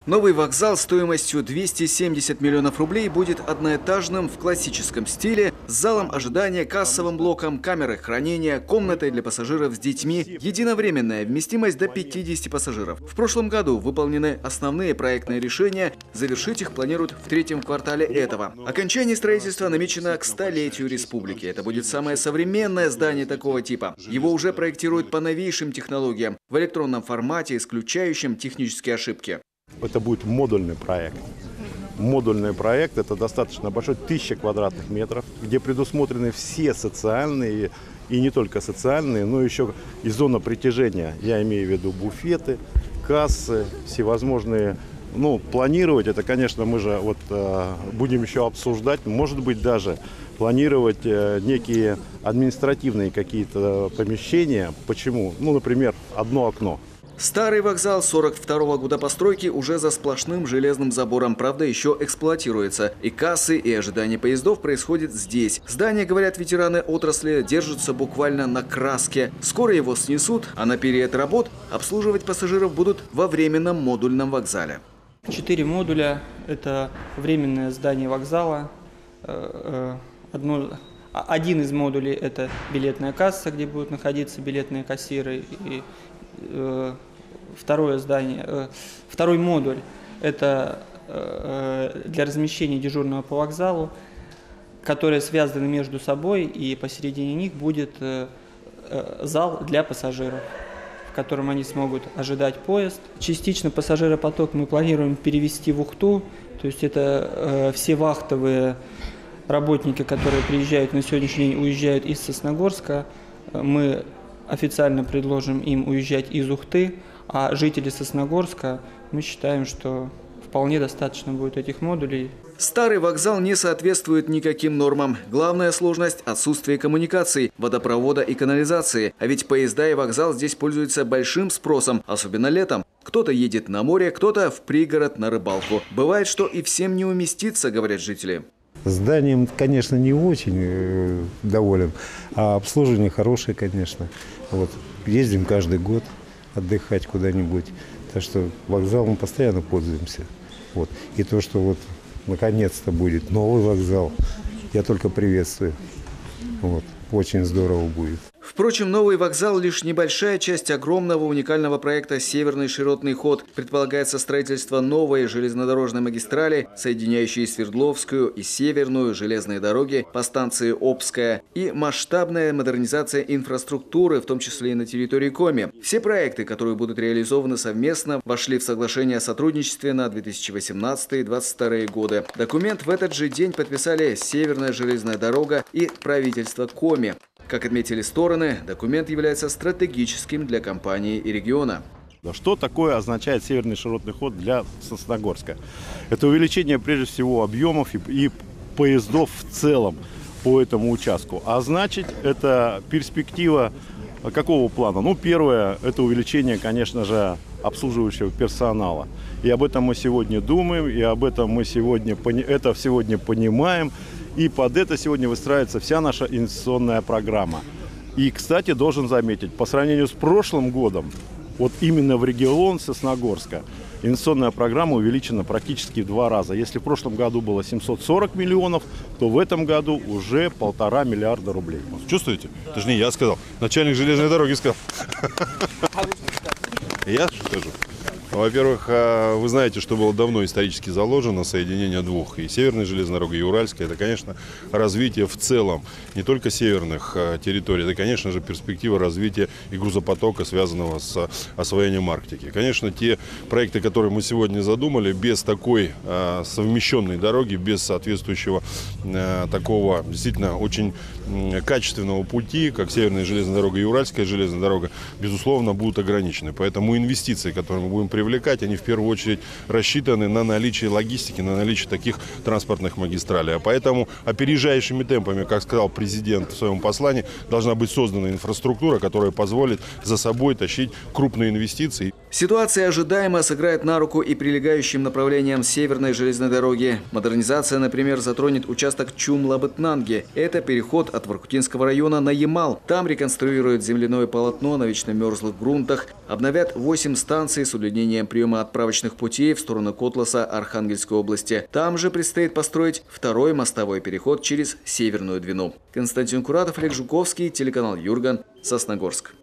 Новый вокзал стоимостью 270 миллионов рублей будет одноэтажным в классическом стиле, с залом ожидания, кассовым блоком, камерой хранения, комнатой для пассажиров с детьми, единовременная вместимость до 50 пассажиров. В прошлом году выполнены основные проектные решения, завершить их планируют в третьем квартале этого. Окончание строительства намечено к 100-летию республики. Это будет самое современное здание такого типа. Его уже проектируют по новейшим технологиям, в электронном формате, исключающим технические ошибки. Это будет модульный проект. Модульный проект – это достаточно большой, 1000 квадратных метров, где предусмотрены все социальные, и не только социальные, но еще и зона притяжения. Я имею в виду буфеты, кассы, всевозможные. Планировать это, конечно, мы же будем еще обсуждать, может быть, даже планировать некие административные какие-то помещения. Почему? Например, одно окно. Старый вокзал 42-го года постройки уже за сплошным железным забором, правда, еще эксплуатируется. И кассы, и ожидание поездов происходит здесь. Здание, говорят ветераны отрасли, держится буквально на краске. Скоро его снесут, а на период работ обслуживать пассажиров будут во временном модульном вокзале. 4 модуля – это временное здание вокзала. Один из модулей – это билетная касса, где будут находиться билетные кассиры. И второй модуль – это для размещения дежурного по вокзалу, которые связаны между собой, и посередине них будет зал для пассажиров, в котором они смогут ожидать поезд. Частично пассажиропоток мы планируем перевести в Ухту, то есть это все вахтовые работники, которые приезжают на сегодняшний день, уезжают из Сосногорска. Мы официально предложим им уезжать из Ухты, а жители Сосногорска, мы считаем, что вполне достаточно будет этих модулей. Старый вокзал не соответствует никаким нормам. Главная сложность – отсутствие коммуникаций, водопровода и канализации. А ведь поезда и вокзал здесь пользуются большим спросом, особенно летом. Кто-то едет на море, кто-то в пригород на рыбалку. Бывает, что и всем не уместится, говорят жители. Зданием, конечно, не очень доволен, а обслуживание хорошее, конечно. Ездим каждый год отдыхать куда-нибудь, так что вокзалом постоянно пользуемся. И то, что наконец-то будет новый вокзал, я только приветствую. Очень здорово будет. Впрочем, новый вокзал – лишь небольшая часть огромного уникального проекта «Северный широтный ход». Предполагается строительство новой железнодорожной магистрали, соединяющей Свердловскую и Северную железные дороги по станции Обская, и масштабная модернизация инфраструктуры, в том числе и на территории Коми. Все проекты, которые будут реализованы совместно, вошли в соглашение о сотрудничестве на 2018-2022 годы. Документ в этот же день подписали Северная железная дорога и правительство Коми. Как отметили стороны, документ является стратегическим для компании и региона. Что такое означает северный широтный ход для Сосногорска? Это увеличение, прежде всего, объемов и поездов в целом по этому участку. А значит, это перспектива какого плана? Первое – это увеличение, конечно же, обслуживающего персонала. И об этом мы сегодня думаем, и об этом мы сегодня понимаем. И под это сегодня выстраивается вся наша инвестиционная программа. И, кстати, должен заметить, по сравнению с прошлым годом, именно в регион Сосногорска инвестиционная программа увеличена практически в 2 раза. Если в прошлом году было 740 миллионов, то в этом году уже 1,5 миллиарда рублей. Чувствуете? Это же не я сказал. Начальник железной дороги сказал. Я скажу. Во-первых, вы знаете, что было давно исторически заложено соединение двух, и Северной железной дороги, и Уральской. Это, конечно, развитие в целом не только северных территорий, это, конечно же, перспектива развития и грузопотока, связанного с освоением Арктики. Конечно, те проекты, которые мы сегодня задумали, без такой совмещенной дороги, без соответствующего такого действительно очень качественного пути, как Северная железная дорога и Уральская железная дорога, безусловно, будут ограничены. Поэтому инвестиции, которые мы будем привлекать, они в первую очередь рассчитаны на наличие логистики, на наличие таких транспортных магистралей. А поэтому опережающими темпами, как сказал президент в своем послании, должна быть создана инфраструктура, которая позволит за собой тащить крупные инвестиции. Ситуация ожидаемо сыграет на руку и прилегающим направлениям северной железной дороги. Модернизация, например, затронет участок Чум-Лабытнанги. Это переход от Воркутинского района на Ямал. Там реконструируют земляное полотно на вечно мерзлых грунтах, обновят 8 станций с удлинением приема отправочных путей в сторону Котласа Архангельской области. Там же предстоит построить второй мостовой переход через Северную Двину. Константин Куратов, Олег Жуковский, телеканал Юрган, Сосногорск.